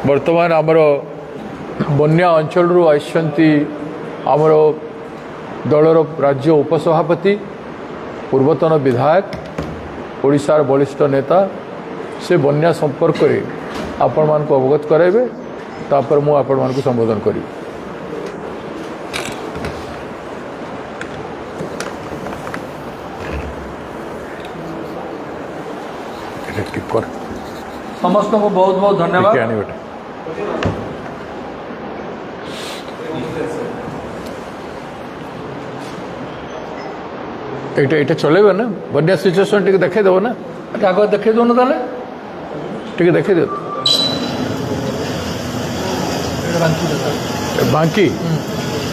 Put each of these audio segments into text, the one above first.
बर्तमान आमर बन्या अंचल आमर दलर राज्य उपसभापति पूर्वतन विधायक ओडिशार बलिष्ठ नेता से बन्या संपर्क में आपण मान को अवगत कराइबे तापर मु आपण मान को संबोधन करी। समस्त को बहुत बहुत धन्यवाद। ये चलेबे ना बन्या सिचुएसन टिके देखे देबो ना आग देखे दो ना ताले टिके देखे दे बांकी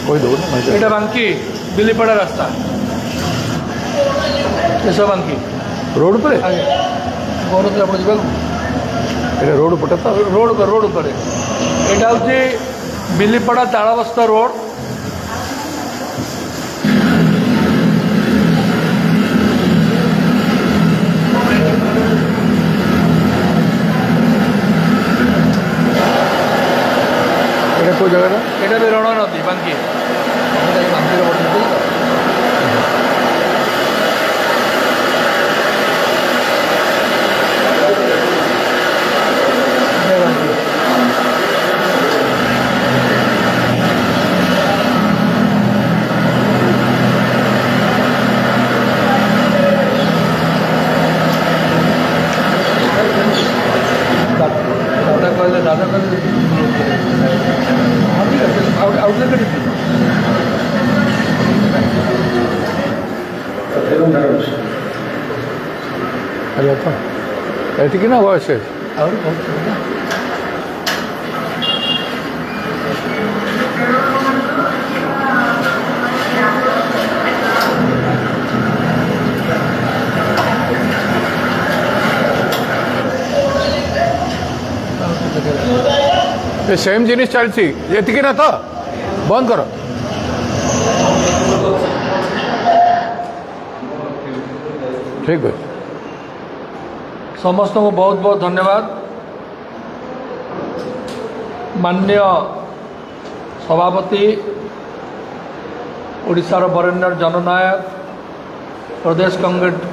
कोई दो ना एटा बांकी बिलीपड़ा रास्ता सब बांकी रोड पर गौर से आप जा रोड पटे तो रोड पर यहाँ हूँ बिलीपड़ा तालबस्ता रोड को जगह यहाँ भी रण नदी बांकी दादा कहले अरे तो ऐसे कि ना हुआ से और बहुत ये सेम जिनिस चलती ये ना तो बंद करो। ठीक है समस्त को बहुत बहुत धन्यवाद। माननीय सभापति ओडिशार बरेण्य जननायक प्रदेश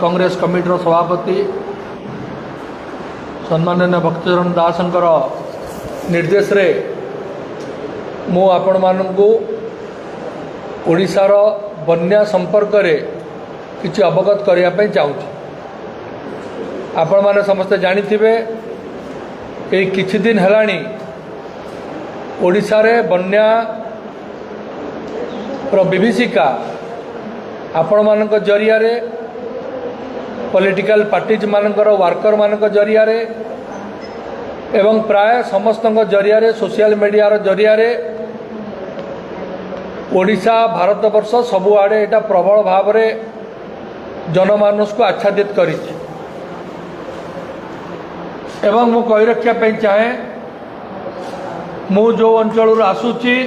कांग्रेस कमिटीर सभापति सम्माननीय भक्तचरण दासंकर निर्देश रे मु आपण मानू ओडिशार बन्या संपर्क रे किसी अवगत करने चाहूँ। आपण माने समस्ते जानिथिबे ए किछि दिन हेलाणी ओडिशा रे बन्या विभीषिका आपण मानक जरिया रे पॉलिटिकल पार्टीज मानकर वर्कर मानक जरिया रे एवं प्राय समस्त जरिया रे सोशल मीडिया जरिया रे ओडिशा भारतवर्ष सबुआड़े एटा प्रबल भाव रे जनमानस को आच्छादित करी एवं मु कही रखा चाहे मु जो अंचल आसूची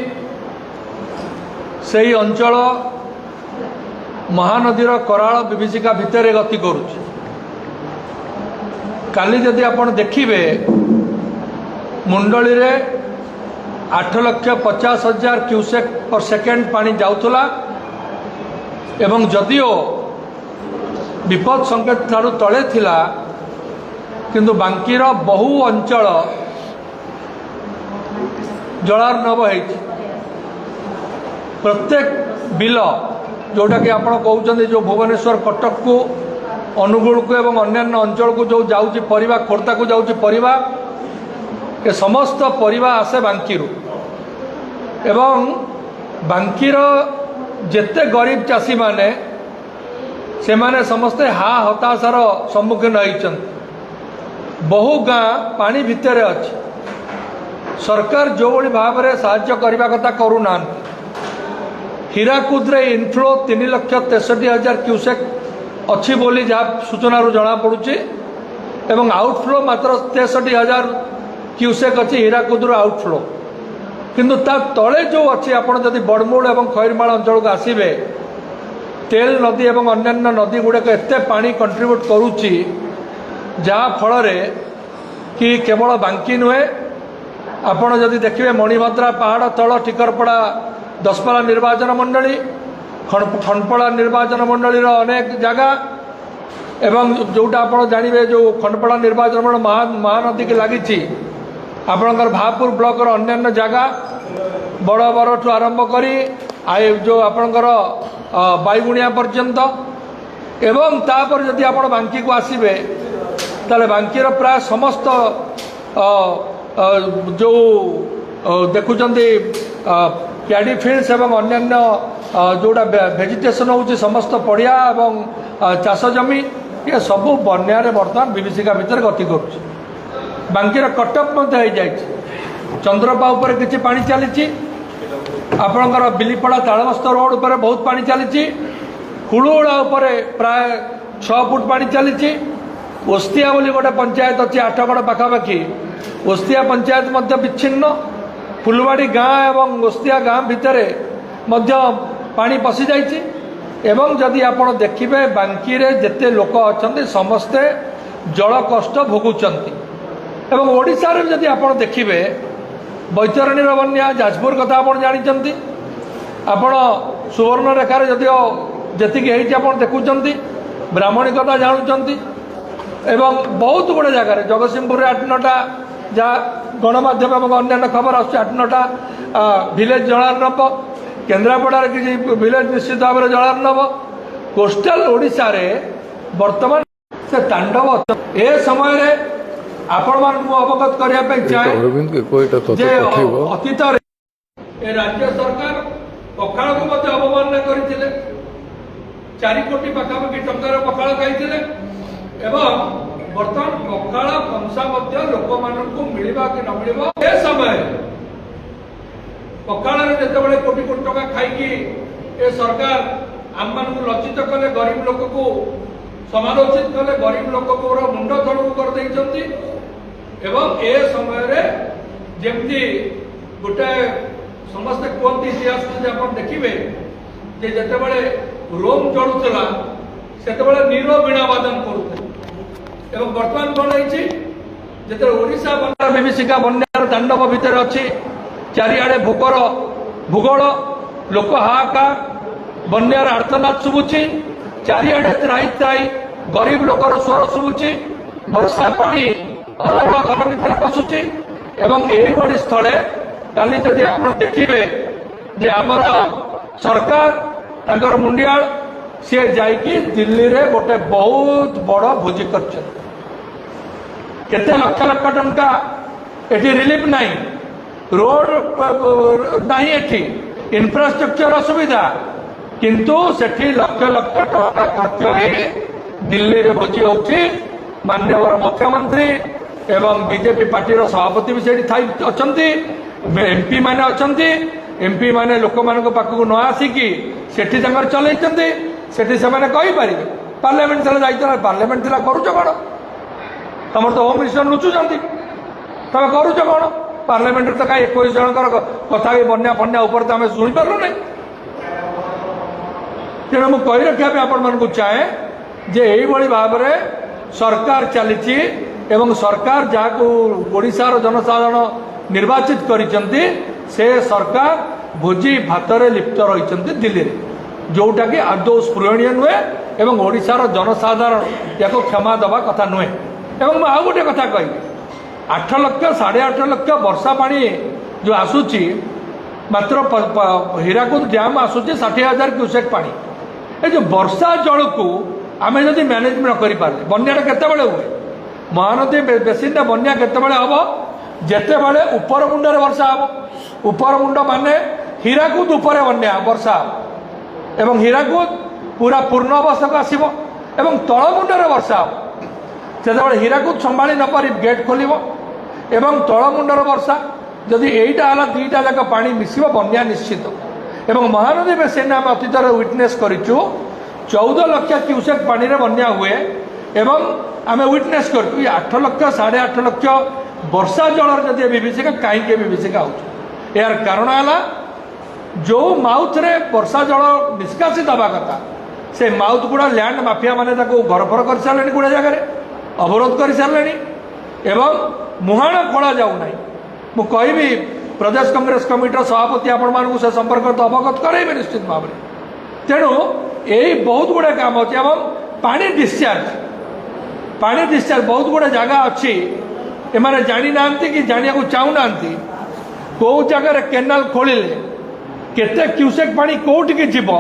से अंचल महानदीर कराल विभीषिका भितर गति करुच्ची। काली जदि आपण देखिबे मुंडली रे 8,50,000 क्यूसेक पर सेकेंड पानी जाउथला एवं जदिओ विपद संकेत ठारू तले थिला किंतु बांकीर बहु अंचल जलार्णव होइछि। प्रत्येक बिल जोटा कि आपण कहउछन्ती जो भुवनेश्वर कटक को अनुगुल को एवं अन्यान्य अंचल को जो जाउछि परिबा खोर्ता को जाउछि परिबा ए समस्त परिबा आसे बांकीरू एवं बांकीर जेते गरीब चाषी माने से माने समस्ते हा हताशार सम्मुखीन होइछन्ति। बहु गाँ पानी भितर अछि। सरकार जो भली भाव में साहाय्य करबा कथा करूना। हीराकुद रे इनफ्लो 3,63,000 क्यूसेक अच्छी बोली जहाँ सूचना जना पड़ुची एवं आउटफ्लो मात्र 63,000 क्यूसेक अच्छी हीराकुद आउटफ्लो किंतु ता तले जो अच्छी आपण जदि बड़मूल एवं खैरमाल अंचल को आसबे तेल नदी एवं अन्यान्य नदी गुड़ाक एते पानी कंट्रीब्यूट करुच्ची जहाँ फल कि केवल बांकी नुहे ଆପଣ ଯଦି ଦେଖିବେ ମଣିଭଦ୍ରା ପାହାଡ଼ ତଳ ଟିକରପଡ଼ା ଦଶପଲ୍ଲା ନିର୍ବାଚନ ମଣ୍ଡଳୀ ଖଣ୍ଡପଡ଼ା ନିର୍ବାଚନ ମଣ୍ଡଳୀର ଅନେକ ଜାଗା ଏବଂ ଯେଉଁଟା ଆପଣ ଜାଣିବେ ଯେଉଁ ଖଣ୍ଡପଡ଼ା ନିର୍ବାଚନ ମଣ୍ଡଳୀ ମହାନଦୀକି ଲାଗିଛି ଆପଣଙ୍କର ଭାପୁର ବ୍ଲକର ଅନ୍ୟାନ୍ୟ ଜାଗା ବଡ଼ବରଠୁ ଆରମ୍ଭ କରି ଯେଉଁ ଆପଣଙ୍କର ବାଇଗୁଣିଆ ପର୍ଯ୍ୟନ୍ତ ଏବଂ ତାପରେ ଯଦି ଆପଣ ବାଙ୍କିକୁ ଆସିବେ ତାହେଲେ ବାଙ୍କିର ପ୍ରାୟ ସମସ୍ତ ଯେଉଁ ଦେଖୁଛନ୍ତି ପ୍ୟାଡି ଫିଲ୍ଡସ୍ ଏବଂ ଅନ୍ୟାନ୍ୟ ଯେଉଁଟା ଭେଜିଟେସନ୍ ହେଉଛି ସମସ୍ତ ପଡ଼ିଆ ଏବଂ ଚାଷ ଜମି ଏ ସବୁ ବନ୍ୟାରେ ବର୍ତ୍ତମାନ ବିଭୀଷିକା ଭିତରେ ଗତି କରୁଛି। ବାଙ୍କିର କଟକ ମଧ୍ୟ ହେଇଯାଇଛି। ଚନ୍ଦ୍ରପା ଉପରେ କିଛି ପାଣି ଚାଲିଛି। ଆପଣଙ୍କର ବିଲିପଡ଼ା ତାଳବସ୍ତ ରୋଡ଼ ଉପରେ ବହୁତ ପାଣି ଚାଲିଛି। କୁଳୁଗୁଡ଼ା ଉପରେ ପ୍ରାୟ 6 ଫୁଟ ପାଣି ଚାଲିଛି। ଓସ୍ତିଆ ବୋଲି ଗୋଟେ ପଞ୍ଚାୟତ ଅଛି ଆଠଗଡ଼ ପାଖାପାଖି, ଓସ୍ତିଆ ପଞ୍ଚାୟତ ମଧ୍ୟ ବିଚ୍ଛିନ୍ନ। ଫୁଲବାଡ଼ି ଗାଁ ଏବଂ ଓସ୍ତିଆ ଗାଁ ଭିତରେ ମଧ୍ୟ ପାଣି ପଶିଯାଇଛି। ଏବଂ ଯଦି ଆପଣ ଦେଖିବେ ବାଙ୍କିରେ ଯେତେ ଲୋକ ଅଛନ୍ତି ସମସ୍ତେ ଜଳ କଷ୍ଟ ଭୋଗୁଛନ୍ତି। ଏବଂ ଓଡ଼ିଶାରେ ଯଦି ଆପଣ ଦେଖିବେ ବୈତରଣୀର ବନ୍ୟା, ଯାଜପୁର କଥା ଆପଣ ଜାଣିଛନ୍ତି, ଆପଣ ସୁବର୍ଣ୍ଣରେଖାରେ ଯଦିଓ ଯେତିକି ହେଇଛି ଆପଣ ଦେଖୁଛନ୍ତି, ବ୍ରାହ୍ମଣୀ କଥା ଜାଣୁଛନ୍ତି ଏବଂ ବହୁତ ଗୁଡ଼େ ଜାଗାରେ ଜଗତସିଂହପୁରରେ 8-9ଟା ଯାହା ଗଣମାଧ୍ୟମ ଏବଂ ଅନ୍ୟାନ୍ୟ ଖବର ଆସୁଛି 8-9ଟା ଭିଲେଜ୍ ଜଳାର୍ଣ୍ଣବ, କେନ୍ଦ୍ରାପଡ଼ାରେ କିଛି ଭିଲେଜ୍ ନିଶ୍ଚିତ ଭାବରେ ଜଳାର୍ଣ୍ଣବ। କୋଷ୍ଟାଲ ଓଡ଼ିଶାରେ ବର୍ତ୍ତମାନ ସେ ତାଣ୍ଡବ ଏ ସମୟରେ ଆପଣମାନଙ୍କୁ ମୁଁ ଅବଗତ କରିବା ପାଇଁ ଚାହେଁ ଯେ ଅତୀତରେ ଏ ରାଜ୍ୟ ସରକାର ପଖାଳକୁ ମଧ୍ୟ ଅବମାନନା କରିଥିଲେ। 4 କୋଟି ପାଖାପାଖି ଟଙ୍କାର ପଖାଳ ଖାଇଥିଲେ ଏବଂ ବର୍ତ୍ତମାନ ପଖାଳ କଂସା ମଧ୍ୟ ଲୋକମାନଙ୍କୁ ମିଳିବା କି ନ ମିଳିବ ଏ ସମୟରେ ପଖାଳରେ ଯେତେବେଳେ କୋଟି କୋଟି ଟଙ୍କା ଖାଇକି ଏ ସରକାର ଆମମାନଙ୍କୁ ଲଜ୍ଜିତ କଲେ, ଗରିବ ଲୋକକୁ ସମାଲୋଚିତ କଲେ, ଗରିବ ଲୋକଙ୍କର ମୁଣ୍ଡ ତଳକୁ କରିଦେଇଛନ୍ତି। ଏବଂ ଏ ସମୟରେ ଯେମିତି ଗୋଟାଏ ସମସ୍ତେ କୁହନ୍ତି ଇତିହାସକୁ ଯଦି ଆପଣ ଦେଖିବେ ଯେ ଯେତେବେଳେ ରୋମ୍ ଚଳୁଥିଲା ସେତେବେଳେ ନୀର ବୀଣା ବାଦନ କରୁଥିଲେ ଏବଂ ବର୍ତ୍ତମାନ କ'ଣ ହେଇଛି ଯେତେବେଳେ ଓଡ଼ିଶା ବନ୍ୟା ବିଭୀଷିକା ବନ୍ୟାର ତାଣ୍ଡବ ଭିତରେ ଅଛି, ଚାରିଆଡ଼େ ଭୋକର ଭୂଗୋଳ, ଲୋକ ହାହାକାର, ବନ୍ୟାର ଆର୍ତ୍ତନାଦ ଶୁଭୁଛି, ଚାରିଆଡ଼େ ତ୍ରାହି ତ୍ରାହି ଗରିବ ଲୋକର ସ୍ୱର ଶୁଭୁଛି, ବର୍ଷା ପାଣି ଅଲଗା ଘର ଭିତରେ ପଶୁଛି। ଏବଂ ଏଇଭଳି ସ୍ଥଳେ କାଲି ଯଦି ଆପଣ ଦେଖିବେ ଯେ ଆମର ସରକାର ତାଙ୍କର ମୁଣ୍ଡିଆଳ ସିଏ ଯାଇକି ଦିଲ୍ଲୀରେ ଗୋଟେ ବହୁତ ବଡ଼ ଭୋଜି କରିଛନ୍ତି। କେତେ ଲକ୍ଷ ଲକ୍ଷ ଟଙ୍କା ଏଠି ରିଲିଫ୍ ନାହିଁ, ରୋଡ ନାହିଁ, ଏଠି ଇନଫ୍ରାଷ୍ଟ୍ରକ୍ଚର ଅସୁବିଧା, କିନ୍ତୁ ସେଠି ଲକ୍ଷ ଲକ୍ଷ ଟଙ୍କା ଖର୍ଚ୍ଚ ହେଇ ଦିଲ୍ଲୀରେ ଭୋଜି ହେଉଛି। ମାନ୍ୟବର ମୁଖ୍ୟମନ୍ତ୍ରୀ ଏବଂ ବିଜେପି ପାର୍ଟିର ସଭାପତି ବି ସେଠି ଅଛନ୍ତି, ଏମ୍ପି ମାନେ ଅଛନ୍ତି। ଏମ୍ପି ମାନେ ଲୋକମାନଙ୍କ ପାଖକୁ ନ ଆସିକି ସେଠି ତାଙ୍କର ଚଲେଇଛନ୍ତି। ସେଠି ସେମାନେ କହିପାରିବେ ପାର୍ଲାମେଣ୍ଟ ଥିଲା ଯାଇଥିଲା, ପାର୍ଲାମେଣ୍ଟ ଥିଲା କରୁଛ କ'ଣ? ତମର ତ ହୋମ୍ ମିନିଷ୍ଟର ଲୁଚୁଛନ୍ତି, ତମେ କରୁଛ କ'ଣ? ପାର୍ଲାମେଣ୍ଟରେ ତ କାହିଁ 21 ଜଣଙ୍କର କଥା ବି ବନ୍ୟା ଫନ୍ୟା ଉପରେ ତ ଆମେ ଶୁଣିପାରିଲୁନି। ତେଣୁ ମୁଁ କହି ରଖିବା ପାଇଁ ଆପଣମାନଙ୍କୁ ଚାହେଁ ଯେ ଏଇଭଳି ଭାବରେ ସରକାର ଚାଲିଛି ଏବଂ ସରକାର ଯାହାକୁ ଓଡ଼ିଶାର ଜନସାଧାରଣ ନିର୍ବାଚିତ କରିଛନ୍ତି ସେ ସରକାର ଭୋଜି ଭାତରେ ଲିପ୍ତ ରହିଛନ୍ତି ଦିଲ୍ଲୀରେ, ଯେଉଁଟାକି ଆଦୌ ସ୍ପୃହଣୀୟ ନୁହେଁ ଏବଂ ଓଡ଼ିଶାର ଜନସାଧାରଣ ୟାକୁ କ୍ଷମା ଦେବା କଥା ନୁହେଁ। ଏବଂ ମୁଁ ଆଉ ଗୋଟେ କଥା କହିବି, 8 ଲକ୍ଷ 8.5 ଲକ୍ଷ ବର୍ଷା ପାଣି ଯେଉଁ ଆସୁଛି, ମାତ୍ର ହୀରାକୁଦ ଡ୍ୟାମ୍ ଆସୁଛି 60,000 କ୍ୟୁସେକ୍ ପାଣି। ଏ ଯେଉଁ ବର୍ଷା ଜଳକୁ ଆମେ ଯଦି ମ୍ୟାନେଜ୍ ନ କରିପାରିଲେ ବନ୍ୟାଟା କେତେବେଳେ ହୁଏ? ମହାନଦୀ ବେସିନ୍ରେ ବନ୍ୟା କେତେବେଳେ ହେବ? ଯେତେବେଳେ ଉପର ମୁଣ୍ଡରେ ବର୍ଷା ହେବ। ଉପର ମୁଣ୍ଡ ମାନେ ହୀରାକୁଦ ଉପରେ ବନ୍ୟା ବର୍ଷା ହେବ ଏବଂ ହୀରାକୁଦ ପୁରା ପୂର୍ଣ୍ଣ ଅବସ୍ଥାକୁ ଆସିବ ଏବଂ ତଳ ମୁଣ୍ଡରେ ବର୍ଷା ହେବ। ଯେତେବେଳେ ହୀରାକୁଦ ସମ୍ଭାଳି ନପାରି ଗେଟ୍ ଖୋଲିବ ଏବଂ ତଳ ମୁଣ୍ଡର ବର୍ଷା ଯଦି ଏଇଟା ହେଲା, ଦୁଇଟା ଯାକ ପାଣି ମିଶିବ, ବନ୍ୟା ନିଶ୍ଚିତ। ଏବଂ ମହାନଦୀ ବେସିନ୍ରେ ଆମେ ଅତୀତରେ ୱିଟନେସ୍ କରିଛୁ 14 ଲକ୍ଷ କ୍ୟୁସେକ୍ ପାଣିରେ ବନ୍ୟା ହୁଏ ଏବଂ ଆମେ ୱିଟନେସ୍ କରିଛୁ 8 ଲକ୍ଷ 8.5 ଲକ୍ଷ ବର୍ଷା ଜଳର ଯଦି ବିଭୀଷିକା କାହିଁକି ବିଭୀଷିକା ହେଉଛି? ଏହାର କାରଣ ହେଲା ଯେଉଁ ମାଉଥରେ ବର୍ଷା ଜଳ ନିଷ୍କାସିତ ହେବା କଥା ସେ ମାଉଥ ଗୁଡ଼ା ଲ୍ୟାଣ୍ଡ ମାଫିଆ ମାନେ ତାକୁ ଘରଫର କରିସାରିଲେଣି, ଗୁଡ଼େ ଜାଗାରେ ଅବରୋଧ କରିସାରିଲେଣି ଏବଂ ମୁହାଣ ଖୋଳା ଯାଉନାହିଁ। ମୁଁ କହିବି प्रदेश कांग्रेस कमिटर सभापति आपण से संपर्क तो अवगत कराइबे निश्चित भाव में। तेणु यही बहुत गुड़े काम अच्छे एवं पानी डिस्चार्ज बहुत गुड़े जगह अच्छी एमाने जानी ना कि जानिया को चाहूना कौ जगार केनाल खोलिले केते क्यूसेक पानी कौटी की जीव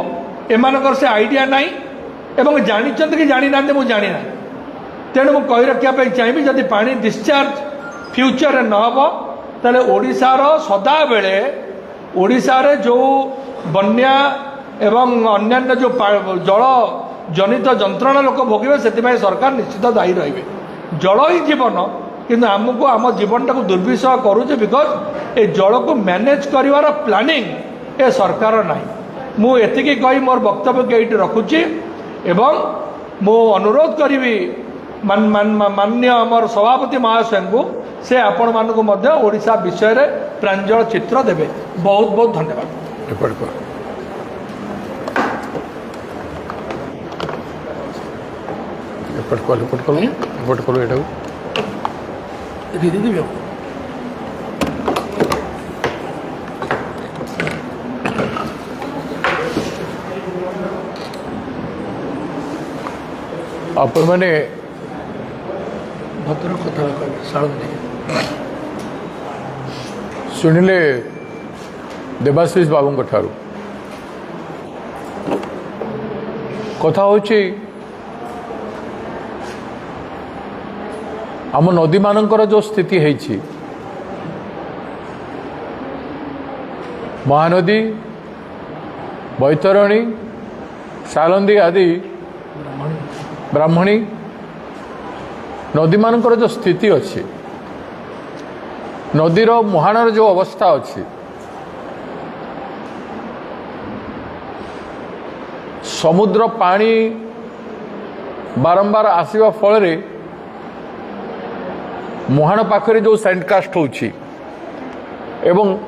एमानकर से आइडिया नाई एवं जानी कि जानी ना मुझे जानी ना। तेणु मुझे कही रखापी चाहिए जदि पानी डिस्चार्ज फ्यूचर न हो ताले ओडिशार सदा बेले ओडिशारे जो बन्या एवं अन्यान्य जो जल जनित जंत्रणा लोक भोगे से सरकार निश्चित दायी रहिबे। जल ही जीवन किंतु आमको आम जीवन टाक दुर्विषह करुचे बिकज ए जल को मैनेज करिवार प्लानिंग ए सरकार नाही। मु एतिकी कही मोर वक्तव्य ये रखुची एवं मु अनुरोध करी माननीय आमर सभापति महाशय को से आपण मानक मध्य ओडिशा विषय रे प्रांजल चित्र देवे। बहुत बहुत धन्यवाद। आपण मैंने भद्र कथा शुणिले देवाशीष बाबू ठारू कथा होची आम नदी मानकर जो स्थिति है महानदी बैतरणी सालंदी आदि ब्राह्मणी नदी मानकर जो स्थिति अच्छी नदीर मुहाणर जो अवस्था अच्छी समुद्र पानी बारंबार आसवा फल मुहाण पाखरे जो सैंडकास्ट होची एवं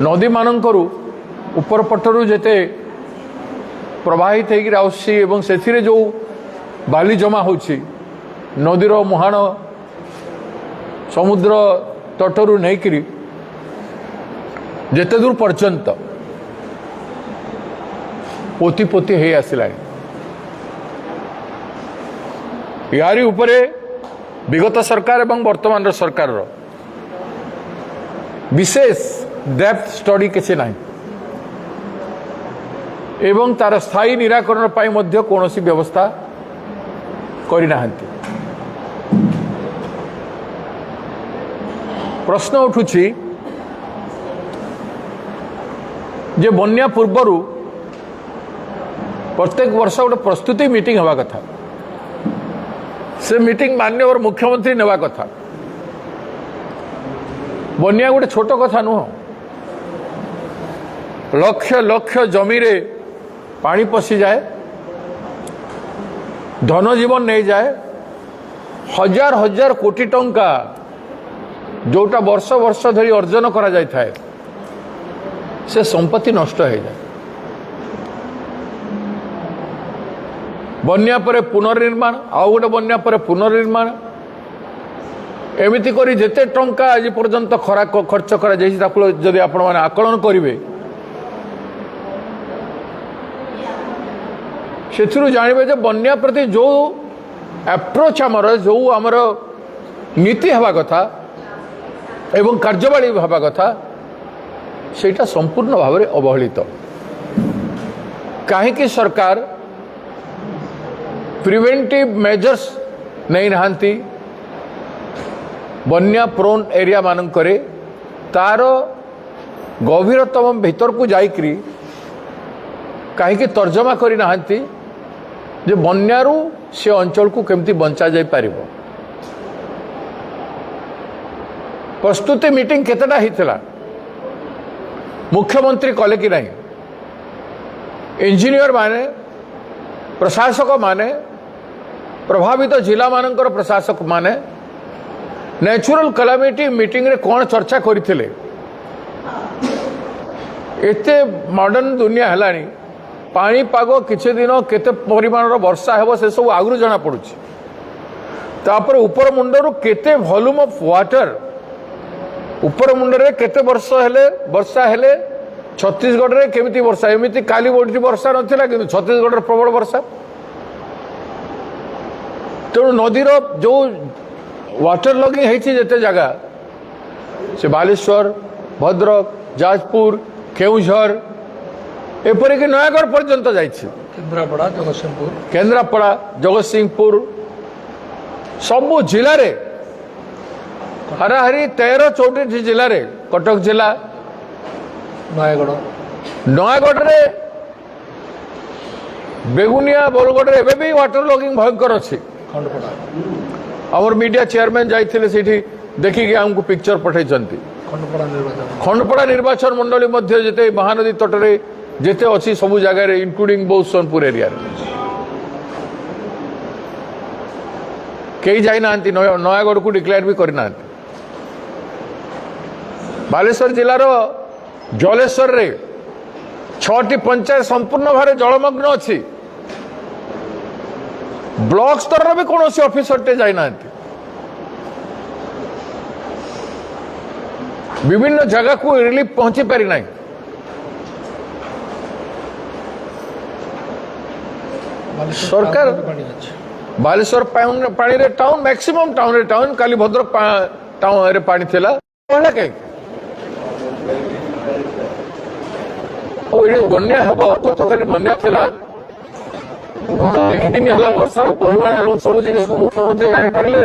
नदी मानकरू ऊपर पटरू जेते प्रवाहित होकर आउसी एवं से जो बाली जमा होची नदीर मुहाण समुद्र तटरू नहीं जेते दूर पर्यंत पोती पोती है आसला यारी उपरे विगत सरकार एवं वर्तमान सरकार विशेष डेप्थ स्टडी किसी ना एवं तार स्थायी निराकरण पाई मध्य कौनसी व्यवस्था करना। प्रश्न उठुछि जे बन्या पूर्वर प्रत्येक वर्ष गोटे प्रस्तुति मीटिंग हवा कथा से मीटिंग माननीय मुख्यमंत्री नेवा कथा बन्या गोटे छोट कथा नुह लक्ष लक्ष जमी रे पानी पशि जाए धन जीवन नहीं जाए हजार हजार कोटी टंका जोटा वर्ष वर्ष धरी अर्जन करा जाय थाए से संपत्ति नष्ट हो जाए। बन्या परे पुनर्निर्माण आउ गोटे बन्या परे पुनर्निर्माण एमिति करी जेते टंका आज पर्यंत खर्च करा जायछि ताकु जदि आपण माने आकलन करिवे सेथिरु जानिबे जे बन्या प्रति जो अप्रोच आमर जो आमर नीति हवा कथा एवं कार्यवाही हवा कथा सेटा संपूर्ण भाव में अवहेलित कहीं सरकार प्रिवेंटिव मेजर्स नहीं नहांती बन्या प्रोन एरिया मानकरे तार गभीरतम भीतर को जाइकरी कहीं तर्जमा करी नहांती जे बन्यारू से अंचल को केमती बंचा जाय पारिबो। प्रस्तुति मीटिंग केतेटा हितला मुख्यमंत्री कले कि नहीं इंजीनियर माने प्रशासक माने प्रभावित जिला मानकर प्रशासक माने नेचुरल कैलामिटी मीटिंग रे कौन चर्चा करथिले एते मॉडर्न दुनिया हेलानी पानी पाग किछि दिन केते परिमाणर वर्षा हेबो से सब आगु जाना पड़ुछि तापर ऊपर मुंडरू केते वॉल्यूम ऑफ वाटर ଉପର ମୁଣ୍ଡରେ କେତେ ବର୍ଷା ହେଲେ ଛତିଶଗଡ଼ରେ କେମିତି ବର୍ଷା ଏମିତି କାଲି ବୋଠି ବର୍ଷା ନଥିଲା କିନ୍ତୁ ଛତିଶଗଡ଼ରେ ପ୍ରବଳ ବର୍ଷା ତେଣୁ ନଦୀର ଯେଉଁ ୱାଟର ଲଗିଂ ହେଇଛି ଯେତେ ଜାଗା ସେ ବାଲେଶ୍ୱର ଭଦ୍ରକ ଯାଜପୁର କେଉଁଝର ଏପରିକି ନୟାଗଡ଼ ପର୍ଯ୍ୟନ୍ତ ଯାଇଛି କେନ୍ଦ୍ରାପଡ଼ା ଜଗତସିଂହପୁର ସବୁ ଜିଲ୍ଲାରେ ହାରାହାରି 13-14 ଜିଲ୍ଲାରେ କଟକ ଜିଲ୍ଲା ନୟାଗଡ଼ରେ ବେଗୁନିଆ ବରଗଡ଼ରେ ଏବେ ବି ୱାଟର ଲଗିଂ ଭୟଙ୍କର ଅଛି ଆମର ମିଡ଼ିଆ ଚେୟାରମ୍ୟାନ୍ ଯାଇଥିଲେ ସେଇଠି ଦେଖିକି ଆମକୁ ପିକ୍ଚର ପଠାଇଛନ୍ତି ଖଣ୍ଡପଡ଼ା ନିର୍ବାଚନ ମଣ୍ଡଳୀ ମଧ୍ୟ ଯେତେ ମହାନଦୀ ତଟରେ ଯେତେ ଅଛି ସବୁ ଜାଗାରେ ଇନକ୍ଲୁଡିଂ ବହୁତ ସୋନପୁର ଏରିଆରେ କେହି ଯାଇନାହାନ୍ତି ନୟାଗଡ଼କୁ ଡିକ୍ଲେୟାର ବି କରିନାହାନ୍ତି ବାଲେଶ୍ୱର ଜିଲ୍ଲାର ଜଳେଶ୍ୱରରେ 6ଟି ପଞ୍ଚାୟତ ସମ୍ପୂର୍ଣ୍ଣ ଭାବେ ଜଳମଗ୍ନ ଅଛି ବ୍ଲକ ସ୍ତରର ବି କୌଣସି ଅଫିସରଟେ ଯାଇନାହାନ୍ତି ବିଭିନ୍ନ ଜାଗାକୁ ରିଲିଫ ପହଞ୍ଚି ପାରିନାହିଁ ସରକାର ବାଲେଶ୍ୱର ପାଣିରେ ଟାଉନ ମ୍ୟାକ୍ସିମମ୍ ଟାଉନରେ ଟାଉନ କାଲି ଭଦ୍ରକ ଟାଉନରେ ପାଣି ଥିଲା କାହିଁକି ବନ୍ୟା ହେବ ତଥାପି ବନ୍ୟା ଥିଲା ଦିନ ହେଲା ବର୍ଷାର ପରିମାଣ ଏବଂ ସବୁ ଜିନିଷ ମୁଖ୍ୟମନ୍ତ୍ରୀ ଜାଣିପାରିଲେ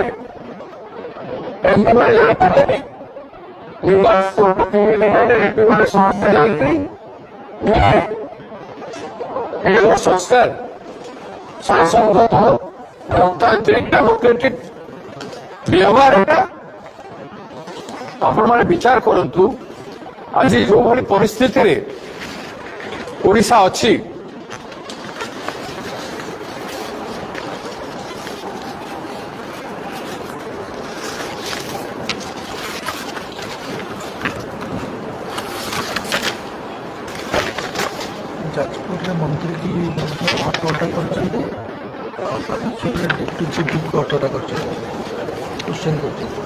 ସଂସ୍କାର ବ୍ୟବହାର ଆପଣମାନେ ବିଚାର କରନ୍ତୁ ଆଜି ଯେଉଁଭଳି ପରିସ୍ଥିତିରେ ଓଡ଼ିଶା ଅଛି ଯାଜପୁରରେ ମନ୍ତ୍ରୀ କି ହଟହଟା କରିଛନ୍ତି ଡେପୁଟି ଚିଫ୍କୁ ହଟହଟା କରିଛନ୍ତି କ୍ୱେଶ୍ଚନ୍ କରୁଛନ୍ତି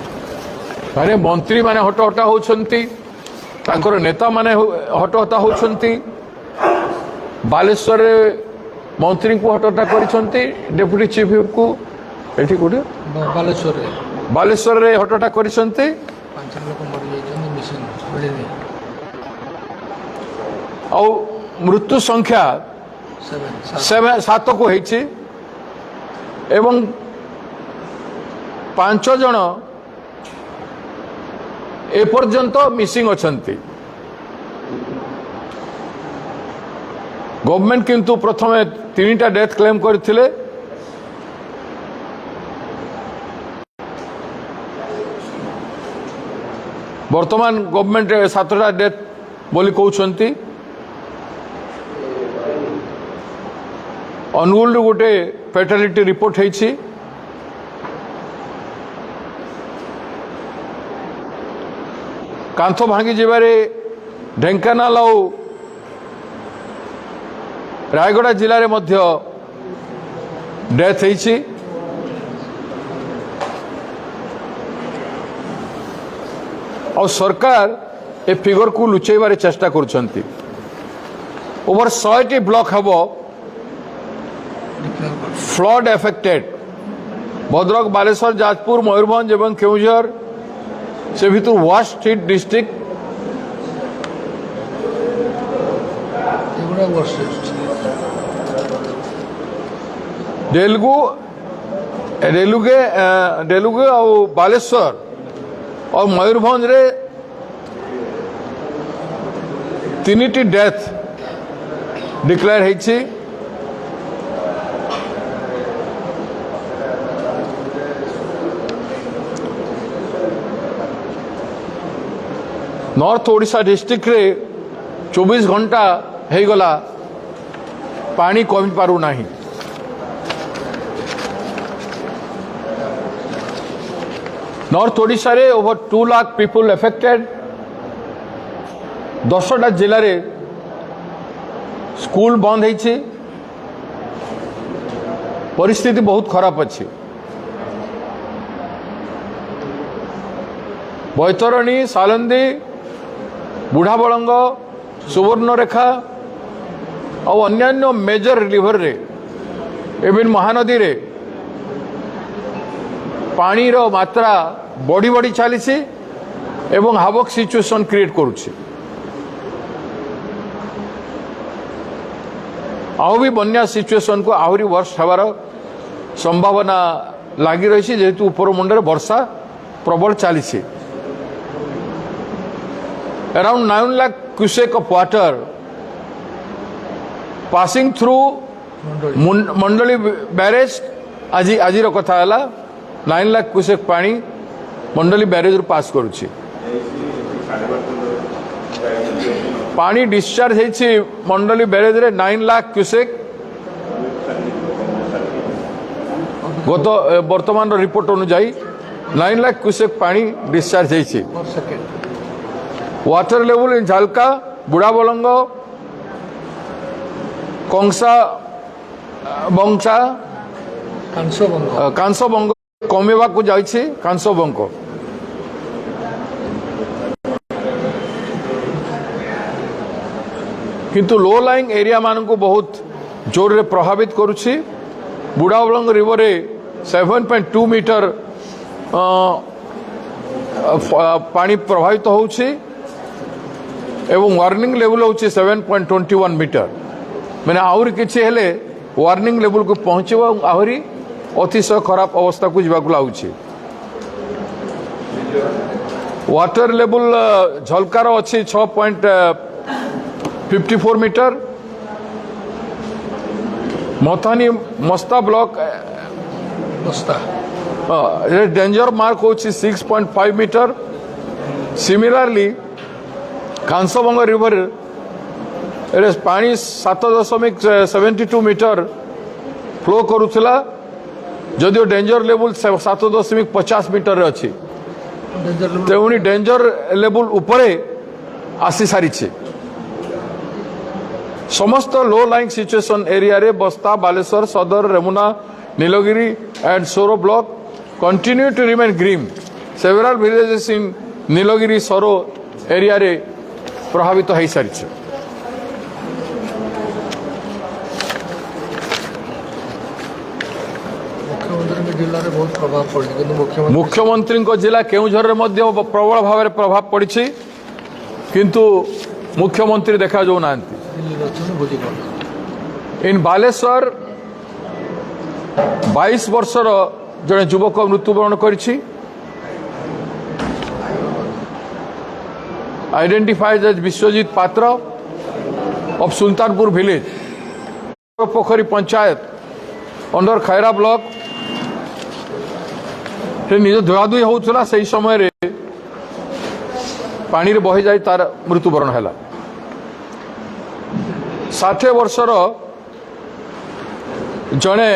ମାନେ ମନ୍ତ୍ରୀମାନେ ହଟହଟା ହେଉଛନ୍ତି ତାଙ୍କର ନେତାମାନେ ହଟହଟା ହେଉଛନ୍ତି ବାଲେଶ୍ୱରରେ ମନ୍ତ୍ରୀଙ୍କୁ ହଟହଟା କରିଛନ୍ତି ଡେପୁଟି ଚିଫ୍କୁ ଏଠି କୋଉଠି ବାଲେଶ୍ୱରରେ ହଟହଟା କରିଛନ୍ତି 5 ଲୋକ ମରିଯାଇଛନ୍ତି ମିସିଂ ମିଳିନି ଆଉ ମୃତ୍ୟୁ ସଂଖ୍ୟା 7କୁ ହେଇଛି ଏବଂ 5 ଜଣ ଏପର୍ଯ୍ୟନ୍ତ ମିସିଂ ଅଛନ୍ତି ଗଭର୍ଣ୍ଣମେଣ୍ଟ କିନ୍ତୁ ପ୍ରଥମେ 3ଟା ଡେଥ୍ କ୍ଲେମ୍ କରିଥିଲେ ବର୍ତ୍ତମାନ ଗଭର୍ଣ୍ଣମେଣ୍ଟ 7ଟା ଡେଥ୍ ବୋଲି କହୁଛନ୍ତି ଅନୁଗୁଳରୁ ଗୋଟେ ଫେଟାଲିଟି ରିପୋର୍ଟ ହେଇଛି କାନ୍ଥ ଭାଙ୍ଗି ଯିବାରେ ଢେଙ୍କାନାଳ ଆଉ ରାୟଗଡ଼ା ଜିଲ୍ଲାରେ ମଧ୍ୟ ଡେଥ୍ ହେଇଛି ଆଉ ସରକାର ଏ ଫିଗରକୁ ଲୁଚେଇବାରେ ଚେଷ୍ଟା କରୁଛନ୍ତି ଓଭର 100ଟି ବ୍ଲକ ହେବ फ्लड एफेक्टेड भद्रक बालेश्वर जाजपुर मयूरभंज एवं केउझर से भितर वर्स्ट हिट डिस्ट्रिक्ट डेलुगे और बालेश्वर और मयूरभंज रे 3टी डेथ डिक्लेयर होइछि नॉर्थ ओडिशा डिस्ट्रिक्ट रे 24 घंटा हो गला पानी कमी पारु नहीं नॉर्थ ओडिशा रे ओवर 2 लाख पीपल एफेक्टेड 10टा जिले रे स्कूल बंद होइछि परिस्थिति बहुत खराब अच्छी ବୈତରଣୀ ସାଲନ୍ଦୀ ବୁଢ଼ାବଳଙ୍ଗ ସୁବର୍ଣ୍ଣରେଖା ଆଉ ଅନ୍ୟାନ୍ୟ ମେଜର ରିଭରରେ ଇଭିନ୍ ମହାନଦୀରେ ପାଣିର ମାତ୍ରା ବଢ଼ି ବଢ଼ି ଚାଲିଛି ଏବଂ ହାବକ ସିଚୁଏସନ୍ କ୍ରିଏଟ୍ କରୁଛି। ଆଉ ବି ବନ୍ୟା ସିଚୁଏସନ୍କୁ ଆହୁରି ବର୍ଷ ହେବାର ସମ୍ଭାବନା ଲାଗି ରହିଛି ଯେହେତୁ ଉପର ମୁଣ୍ଡରେ ବର୍ଷା ପ୍ରବଳ ଚାଲିଛି। Around 9 lakh cubic of water passing through Mandali barrage ଆଜିର କଥା ହେଲା 9 lakh cubic ପାଣି ମଣ୍ଡଳୀ ବ୍ୟାରେଜରୁ ପାସ୍ କରୁଛି। ପାଣି ଡିସଚାର୍ଜ ହେଇଛି ମଣ୍ଡଳୀ ବ୍ୟାରେଜରେ 9 lakh cubic ବର୍ତ୍ତମାନର ରିପୋର୍ଟ ଅନୁଯାୟୀ 9 lakh cubic ପାଣି ଡିସଚାର୍ଜ ହେଇଛି। वाटर लेवल इन झालका बुढ़ाबलंग कंसा बंसा कांसबंग कमेवा को जाइए कांसबंग किंतु लो लाइंग एरिया मान को बहुत जोर रे प्रभावित करुछि। बुढ़ाबलंग रिवर 7.2 मीटर पानी प्रभावित होउछि एवं वार्निंग लेवल होची 7.21 मीटर मैंने आहुरी किसी हेले वार्निंग लेवल को पहुँचब आहुरी अतिशय खराब अवस्था को जावाक लाଗୁଛି। वाटर लेवल झलकार अच्छी 6.54 मीटर मथानी मस्ता ब्लॉक डेंजर मार्क होची 6.5 मीटर। सिमिलरली कांसबंग रिवर पानी 7.72 मीटर फ्लो करुला जदिव डेंजर लेवल 7.50 मीटर अच्छी तेणु डेंजर लेवल उपरे आसी सारी समस्त लो लाइंग सिचुएशन एरिया रे बस्ता Baleshwar Sadar Remuna Nilgiri and Soro block continue to remain green. Several villages in Nilgiri Soro area रे प्रभावित हो सारी। मुख्यमंत्री जिला केउझर प्रबल भाव में प्रभाव पड़ी किंतु मुख्यमंत्री देखा जाऊ ना। इन बालेश्वर 22 वर्षर जड़े युवक मृत्युवरण करिछि आइडेंटिफाइड एज विश्वजीत पात्र of Sultanpur village Pokhari panchayat under Khaira block निज धुआधुई होता से समय पानी रे बही जाई तार मृत्युवरण है। 60 वर्षर जड़े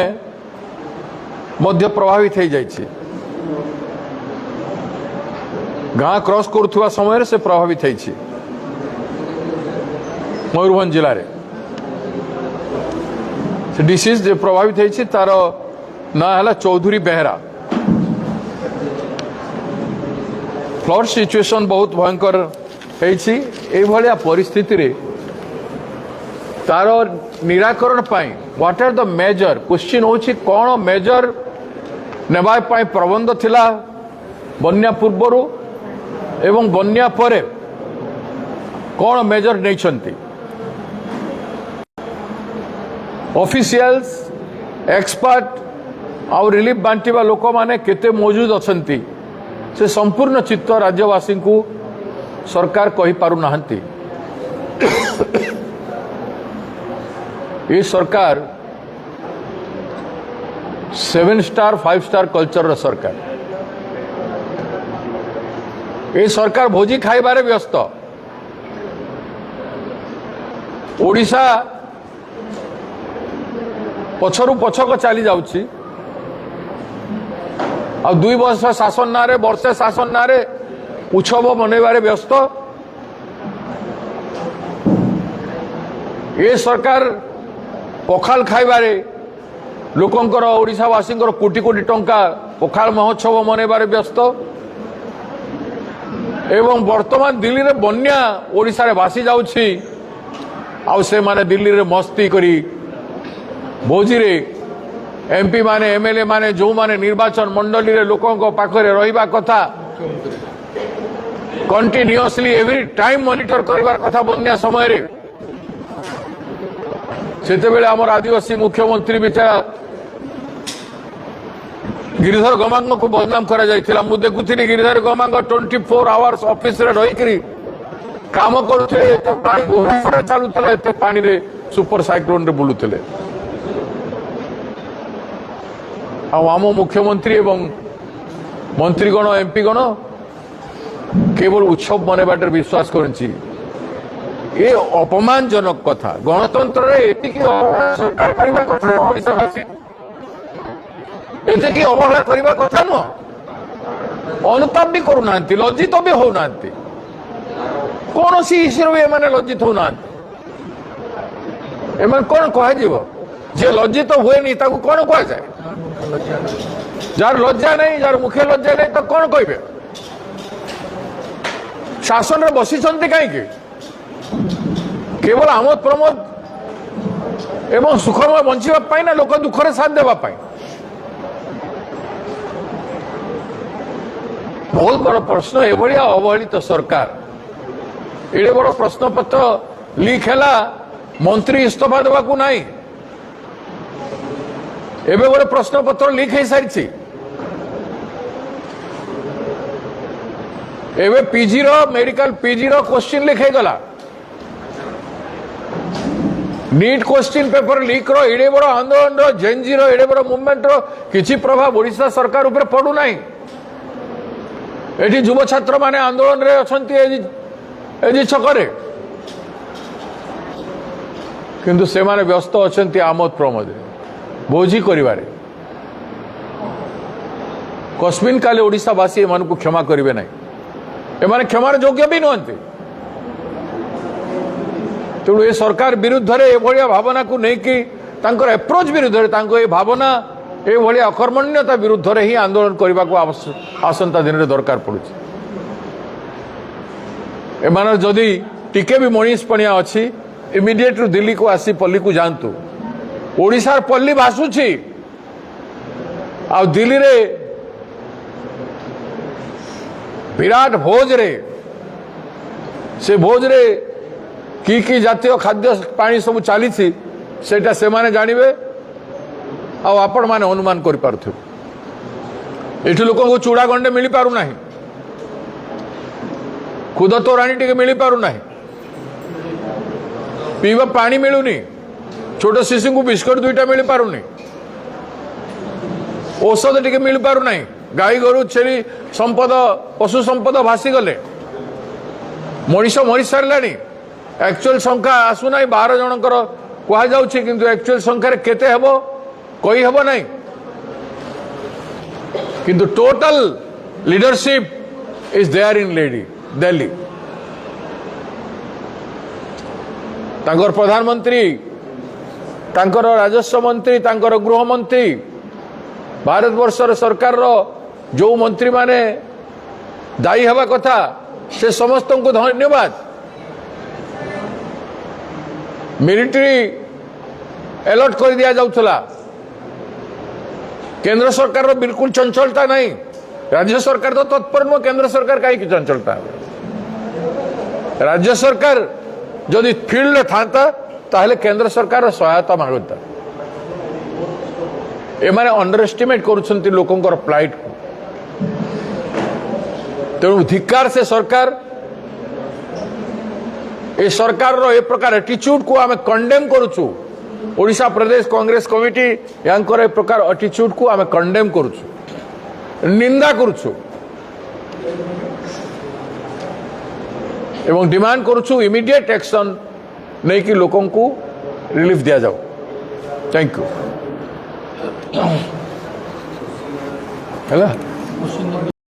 मध्य प्रभावित हो जाइए गाँ क्रॉस करुवा समय से प्रभावित होती मयूरभंज जिले में से डिसीज प्रभावित होती तार ना है चौधरी बेहरा। फ्लड सिचुएशन बहुत भयंकर होती परिस्थिति रे तार निराकरण पाई what are the major question होची कौन मेजर नेबा पाई प्रबंध थिला बन्या पूर्वरु एवं बन्या परे कौन मेजर नहीं ऑफिशियल्स एक्सपर्ट आउ रिलीफ बांटिबा लोक माने केते मौजूद अछंती से संपूर्ण चित्त राज्यवासी को सरकार कहि पारु नाहंती। ये सरकार 7 स्टार 5 स्टार कल्चर सरकार ये सरकार भोजी खाइबारे व्यस्त। ओडिशा पछरु पछक चली जाउछि आ 2 वर्ष शासन नारे वर्षे शासन नारे उत्सव मनइबारे व्यस्त। ये सरकार पखाल खाइबारे लोकंकर ओडिशावासी कोटी कोटी टंका पखाल महोत्सव मनइबारे व्यस्त। এবং বর্তমান দিল্লীরে বন্যা ওড়িশারে ভাসি যাଉଛି ଆଉ ସେମାନେ ଦିଲ୍ଲୀରେ ମସ୍ତି କରି ଭୋଜିରେ ଏମ୍ପି ମାନେ ଏମ୍ଏଲ୍ଏ ମାନେ ଯେଉଁମାନେ ନିର୍ବାଚନ ମଣ୍ଡଳୀରେ ଲୋକଙ୍କ ପାଖରେ ରହିବା କଥା କଣ୍ଟିନ୍ୟୁଅସଲି ଏଭ୍ରି ଟାଇମ୍ ମନିଟର କରିବାର କଥା ବନ୍ୟା ସମୟରେ ସେତେବେଳେ ଆମର ଆଦିବାସୀ ମୁଖ୍ୟମନ୍ତ୍ରୀ ବିଚାରା गिरिधर गमांग को बदनाम करा जाइथिला मु देखुଥିଲି गिरिधर गमांग 24 आवर्स ऑफिस रे रहिकरी काम କରୁଥିଲେ ପାଣି ଘୋड़ा ଚାଲୁଥିଲା ଏତେ ପାଣିରେ ସୁପର ସାଇକ୍ଲୋନ ରେ ବୁଲୁଥିଲେ ଆଉ ଆମ ମୁଖ୍ୟମନ୍ତ୍ରୀ ଏବଂ ମନ୍ତ୍ରୀଗଣ ଏମ୍ପି ଗଣ କେବଳ ଉତ୍ସବ ମନେବାଟରେ ବିଶ୍ୱାସ କରନ୍ତି ଏ ଅପମାନଜନକ କଥା ଗଣତନ୍ତ୍ରରେ ଏତିକି ସରକାର କରିବା କଥା ଓଡ଼ିଶାବାସୀ ଏତେ କି ଅବହେଳା କରିବା କଥା ନୁହଁ ଅନୁତାପ ବି କରୁନାହାନ୍ତି ଲଜ୍ଜିତ ବି ହଉନାହାନ୍ତି କୌଣସି ଇସ୍ୟୁରେ ଏମାନେ ଲଜ୍ଜିତ ହଉନାହାନ୍ତି ଏମାନେ କଣ କୁହାଯିବ ଯେ ଲଜ୍ଜିତ ହୁଏନି ତାକୁ କଣ କୁହାଯାଏ ଯାହାର ଲଜ୍ଜା ନାହିଁ ଯାହାର ମୁଖେ ଲଜ୍ଜା ନାହିଁ ତ କଣ କହିବେ ଶାସନରେ ବସିଛନ୍ତି କାହିଁକି କେବଳ ଆମୋଦ ପ୍ରମୋଦ ଏବଂ ସୁଖମୟ ବଞ୍ଚିବା ପାଇଁ ନା ଲୋକ ଦୁଃଖରେ ସାଥ ଦେବା ପାଇଁ बहुत बड़ प्रश्न एभलिया अवहेलित सरकार एडे बड़ प्रश्नपत्र लीक है मंत्री इस्तीफा देवा नहीं एवं गोटे प्रश्नपत्र लीक हो सारी एवं PG medical PG question leak हो गला नीट क्वेश्चन पेपर लीक एडे बड़ आंदोलन जेनजी एडे बड़ मुवमेंट किसी प्रभाव ओडिशा सरकार उपर पड़ू नहीं एटी युव छात्र माने आंदोलन रे अछंती एजी छकरे किंतु से माने व्यस्त अछंती आमोद प्रमोद भोजी करिवारे कस्मिन काले ओडिशावासी एमान को क्षमा करिवे नाही एमाने क्षमार योग्य भी नहंती तेणु ए सरकार विरुद्ध रे एभलिया भावना को नहीं कि तांकर अप्रोच विरुद्ध रे तांको ए भावना ए भली अकर्मण्यता विरुद्ध रे ही आंदोलन करने को आसंता दिन में दरकार पड़ुଛି एमान जदि टिके भी मनीष पणिया अच्छी इमिडिएट दिल्ली को आसी पल्ली को जातु ओडिशार पल्ली भासुची आ दिल्ली रे विराट भोज रे से भोज रे की जातीय खाद्य पानी सब चली सेटा से माने जानिबे आपण माने अनुमान कर पारुथिबे एठी लोक को चूड़ा गंडे मिली पारु नाही खुद तोराणी टिके मिली पारु नाही पीवा पानी मिलुनी छोट शिशु को बिस्कुट दुईटा मिली पारुनी औषध टिके मिली पारु नाही गाई गोरु छेली संपद पशु संपद भासी गले मनीष मरी सारलानी एक्चुअल संख्या आसु नाही 12 जनकर कहा जाउछि किंतु एक्चुअल संख्या रे केते हेबो कोई हब नहीं किंतु total leadership is there in Delhi तांकर प्रधानमंत्री तांकर राजस्व मंत्री तांकर गृह मंत्री भारत वर्षर सरकार जो मंत्री माने दायी हवा कथा से समस्त को धन्यवाद मिलिट्री अलर्ट कर दिया जाउथला केंद्र सरकार रो बिल्कुल चंचलता नहीं राज्य सरकार तो तत्पर नुह केंद्र सरकार कहीं चंचलता राज्य सरकार जदि फील्ड था ताहले केंद्र सरकार सहायता मांगता एमाने अंडर एस्टिमेट करुछंती लोकंकर प्लाइट को तेणु धिक्कार से सरकार ए सरकार रो ए प्रकार एटीट्यूड को आमे कंडेम करूछु ओडिशा प्रदेश कांग्रेस कमिटी यांकर ए प्रकार एटीट्यूड को आमे कंडेम करूछु निंदा करूछु एवं डिमांड करूछु इमीडिएट एक्शन नहीं कि लोगों को रिलीफ दिया जाओ थैंक यू है